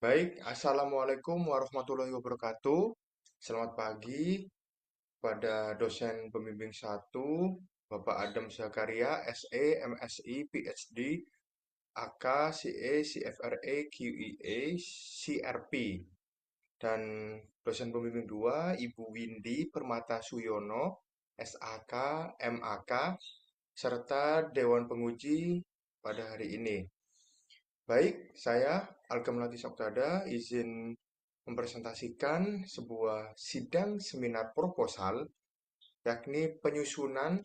Baik, Assalamualaikum warahmatullahi wabarakatuh. Selamat pagi pada dosen pembimbing satu, Bapak Adam Zakaria, SE, MSI, PhD, AK, CA, CFRA, QEA, CRP. Dan dosen pembimbing 2, Ibu Windy Permata Suyono, SAK, MAK, serta Dewan Penguji pada hari ini. Baik, saya Alkem Melati Sabtada izin mempresentasikan sebuah sidang seminar proposal, yakni penyusunan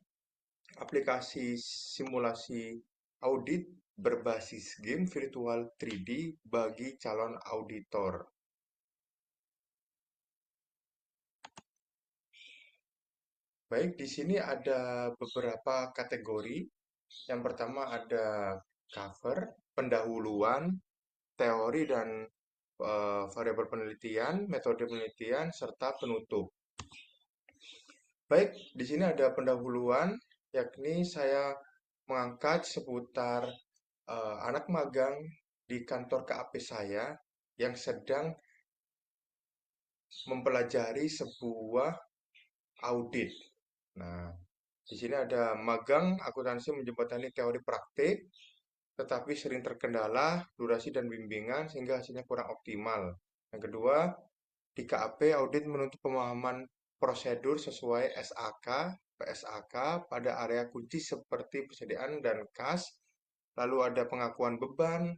aplikasi simulasi audit berbasis game virtual 3D bagi calon auditor. Baik, di sini ada beberapa kategori. Yang pertama ada cover, pendahuluan, teori dan variabel penelitian, metode penelitian, serta penutup. Baik, di sini ada pendahuluan, yakni saya mengangkat seputar anak magang di kantor KAP saya yang sedang mempelajari sebuah audit. Nah, di sini ada magang akuntansi menjembatani teori praktik, tetapi sering terkendala durasi dan bimbingan sehingga hasilnya kurang optimal. Yang kedua, di KAP, audit menuntut pemahaman prosedur sesuai SAK, PSAK pada area kunci seperti persediaan dan kas, lalu ada pengakuan beban,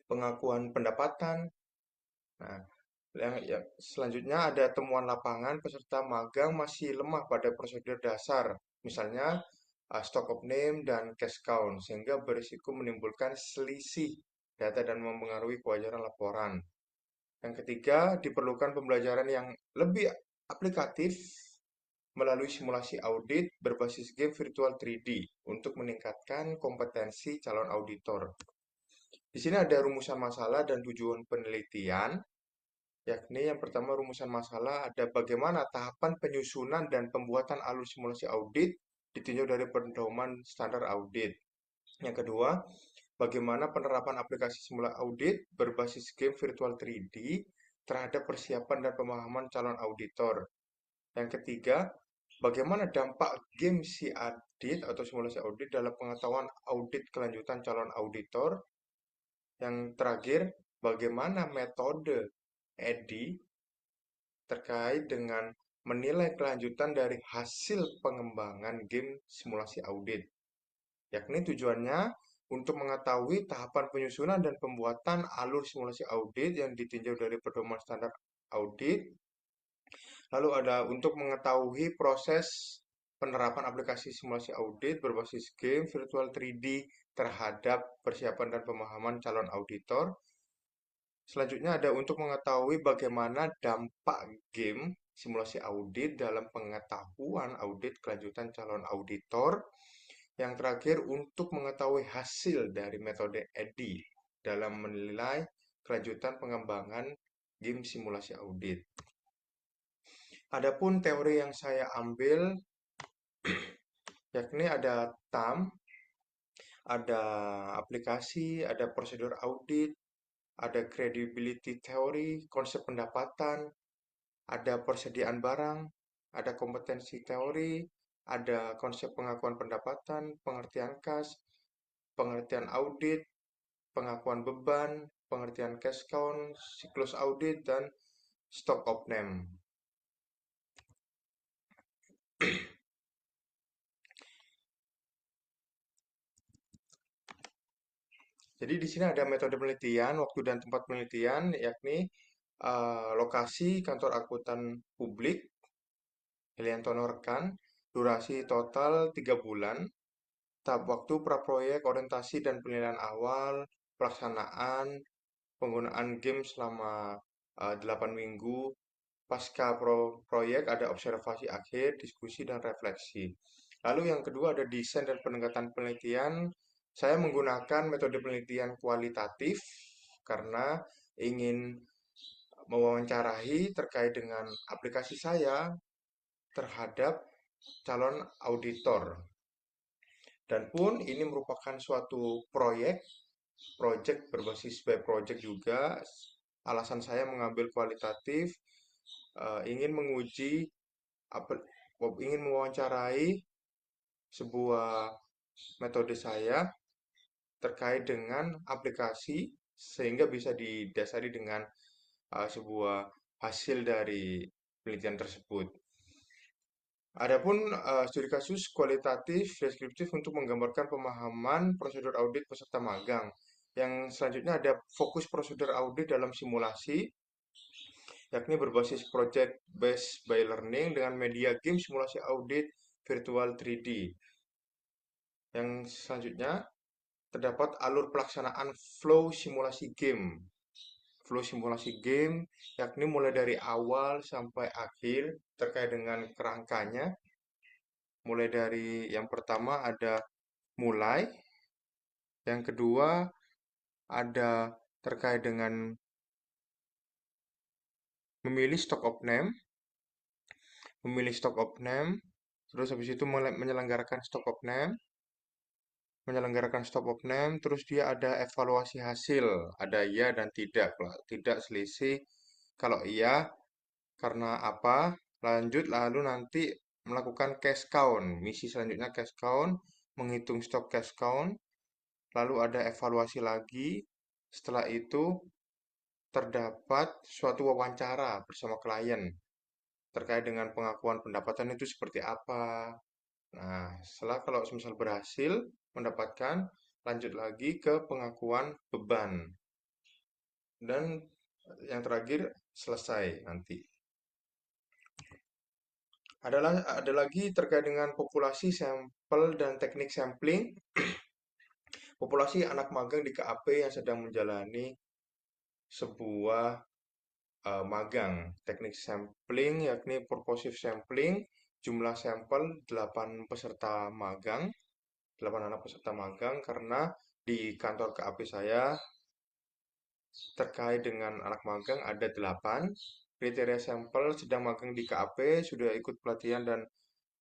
pengakuan pendapatan. Nah, yang selanjutnya ada temuan lapangan peserta magang masih lemah pada prosedur dasar, misalnya stock of name dan cash count, sehingga berisiko menimbulkan selisih data dan mempengaruhi kewajaran laporan. Yang ketiga, diperlukan pembelajaran yang lebih aplikatif melalui simulasi audit berbasis game virtual 3D untuk meningkatkan kompetensi calon auditor. Di sini ada rumusan masalah dan tujuan penelitian, yakni yang pertama rumusan masalah ada bagaimana tahapan penyusunan dan pembuatan alur simulasi audit ditinjau dari pedoman standar audit. Yang kedua, bagaimana penerapan aplikasi simulasi audit berbasis game virtual 3D terhadap persiapan dan pemahaman calon auditor. Yang ketiga, bagaimana dampak game si audit atau simulasi audit dalam pengetahuan audit kelanjutan calon auditor. Yang terakhir, bagaimana metode EDI terkait dengan menilai kelanjutan dari hasil pengembangan game simulasi audit. Yakni tujuannya untuk mengetahui tahapan penyusunan dan pembuatan alur simulasi audit yang ditinjau dari pedoman standar audit. Lalu ada untuk mengetahui proses penerapan aplikasi simulasi audit berbasis game virtual 3D terhadap persiapan dan pemahaman calon auditor. Selanjutnya ada untuk mengetahui bagaimana dampak game simulasi audit dalam pengetahuan audit kelanjutan calon auditor. Yang terakhir untuk mengetahui hasil dari metode EDI dalam menilai kelanjutan pengembangan game simulasi audit. Adapun teori yang saya ambil yakni ada TAM, ada aplikasi, ada prosedur audit, ada credibility theory, konsep pendapatan, ada persediaan barang, ada kompetensi teori, ada konsep pengakuan pendapatan, pengertian kas, pengertian audit, pengakuan beban, pengertian cash count, siklus audit, dan stock of name. Jadi di sini ada metode penelitian, waktu dan tempat penelitian, yakni lokasi kantor akuntan publik, Heliantono Rekan, durasi total 3 bulan, tahap waktu praproyek, orientasi dan penilaian awal, pelaksanaan, penggunaan game selama 8 minggu, pasca proyek ada observasi akhir, diskusi, dan refleksi. Lalu yang kedua ada desain dan peningkatan penelitian. Saya menggunakan metode penelitian kualitatif karena ingin mewawancarai terkait dengan aplikasi saya terhadap calon auditor. Dan pun ini merupakan suatu proyek project berbasis by project juga. Alasan saya mengambil kualitatif, ingin menguji, apa, ingin mewawancarai sebuah metode saya terkait dengan aplikasi sehingga bisa didasari dengan sebuah hasil dari penelitian tersebut. Adapun studi kasus kualitatif deskriptif untuk menggambarkan pemahaman prosedur audit peserta magang. Yang selanjutnya ada fokus prosedur audit dalam simulasi, yakni berbasis project based by learning dengan media game simulasi audit virtual 3D. Yang selanjutnya terdapat alur pelaksanaan flow simulasi game. Flow simulasi game yakni mulai dari awal sampai akhir terkait dengan kerangkanya. Mulai dari yang pertama ada mulai, yang kedua ada terkait dengan memilih stock of name, terus habis itu menyelenggarakan stock of name, terus dia ada evaluasi hasil, ada iya dan tidak. Kalau tidak selisih, kalau iya karena apa? Lanjut lalu nanti melakukan cash count. Misi selanjutnya cash count, menghitung stok cash count, lalu ada evaluasi lagi. Setelah itu terdapat suatu wawancara bersama klien terkait dengan pengakuan pendapatan itu seperti apa. Nah, setelah kalau misal berhasil mendapatkan, lanjut lagi ke pengakuan beban. Dan yang terakhir selesai nanti. Ada lagi terkait dengan populasi sampel dan teknik sampling. Populasi anak magang di KAP yang sedang menjalani sebuah magang. Teknik sampling yakni purposive sampling, jumlah sampel 8 peserta magang, 8 anak peserta magang karena di kantor KAP saya terkait dengan anak magang ada 8. Kriteria sampel sedang magang di KAP, sudah ikut pelatihan dan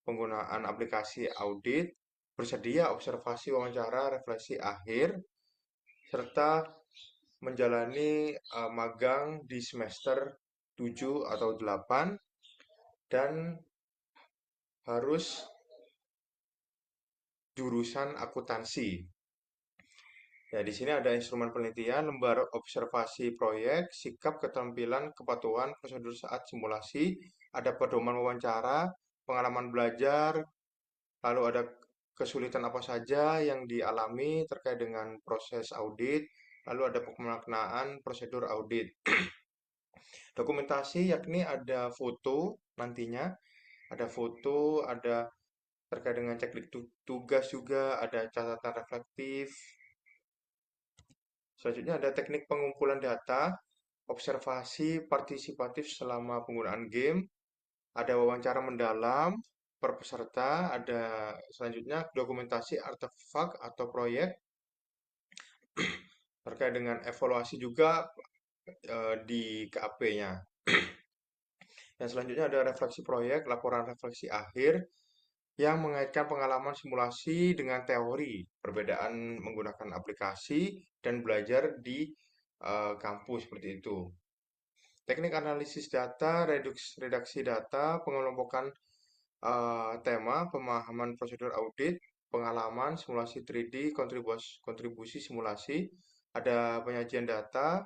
penggunaan aplikasi audit, bersedia observasi wawancara refleksi akhir, serta menjalani magang di semester 7 atau 8 dan harus jurusan akuntansi. Ya, di sini ada instrumen penelitian, lembar observasi proyek, sikap keterampilan, kepatuhan, prosedur saat simulasi, ada pedoman wawancara, pengalaman belajar, lalu ada kesulitan apa saja yang dialami terkait dengan proses audit, lalu ada pemaknaan prosedur audit. Dokumentasi yakni ada foto nantinya, ada foto, ada terkait dengan checklist tugas juga, ada catatan reflektif. Selanjutnya ada teknik pengumpulan data, observasi partisipatif selama penggunaan game, ada wawancara mendalam per peserta, ada selanjutnya dokumentasi artefak atau proyek terkait dengan evaluasi juga di KAP-nya. Yang selanjutnya ada refleksi proyek, laporan refleksi akhir yang mengaitkan pengalaman simulasi dengan teori, perbedaan menggunakan aplikasi dan belajar di kampus seperti itu. Teknik analisis data, redaksi data, pengelompokan tema, pemahaman prosedur audit, pengalaman, simulasi 3D, kontribusi simulasi, ada penyajian data,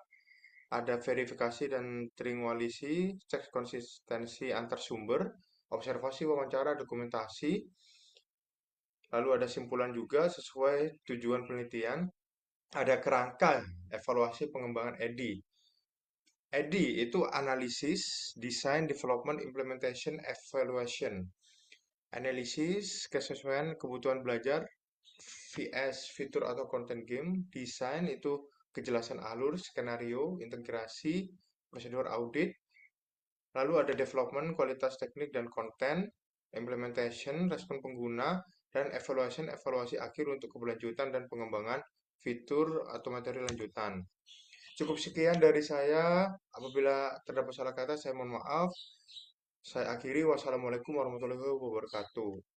ada verifikasi dan triangulasi, cek konsistensi antar sumber, observasi, wawancara, dokumentasi, lalu ada simpulan juga sesuai tujuan penelitian, ada kerangka evaluasi pengembangan EDI. EDI itu analisis, design, development, implementation, evaluation. Analisis, kesesuaian kebutuhan belajar, VS, fitur atau content game. Desain itu kejelasan alur, skenario, integrasi, prosedur audit. Lalu ada development, kualitas teknik dan konten. Implementation, respon pengguna. Dan evaluation, evaluasi akhir untuk keberlanjutan dan pengembangan fitur atau materi lanjutan. Cukup sekian dari saya. Apabila terdapat salah kata, saya mohon maaf. Saya akhiri. Wassalamualaikum warahmatullahi wabarakatuh.